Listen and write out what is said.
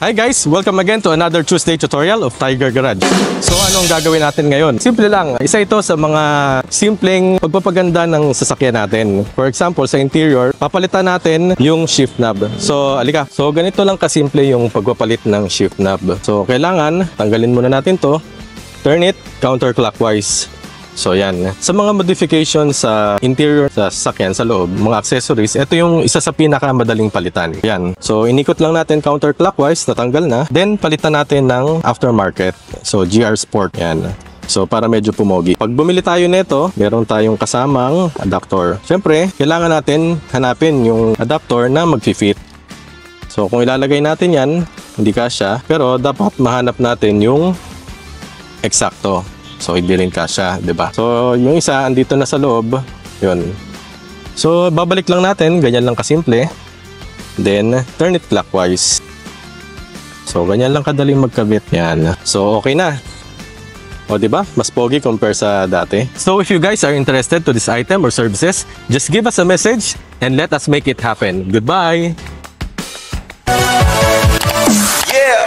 Hi guys! Welcome again to another Tuesday tutorial of Tiger Garage. So ano ang gagawin natin ngayon? Simple lang. Isa ito sa mga simpleng pagpapaganda ng sasakyan natin. For example, sa interior, papalitan natin yung shift knob. So, alika. So, ganito lang kasimple yung pagpapalit ng shift knob. So, kailangan, tanggalin muna natin to. Turn it counterclockwise. So yan. Sa mga modifications sa interior sa sasakyan, sa loob, mga accessories, ito yung isa sa pinakamadaling palitan. Yan. So inikot lang natin counterclockwise, natanggal na. Then palitan natin ng aftermarket. So GR Sport yan. So para medyo pumogi. Pag bumili tayo nito, meron tayong kasamang adapter. Siyempre, kailangan natin hanapin yung adapter na mag-fit. So kung ilalagay natin yan, hindi kasya, pero dapat mahanap natin yung eksakto. So, hindi rin kasya, diba? So, yung isa, andito na sa loob. Yun. So, babalik lang natin. Ganyan lang kasimple. Then, turn it clockwise. So, ganyan lang kadaling magkabit. Yan. So, okay na. O, diba? Mas pogi compare sa dati. So, if you guys are interested to this item or services, just give us a message and let us make it happen. Goodbye! Yeah!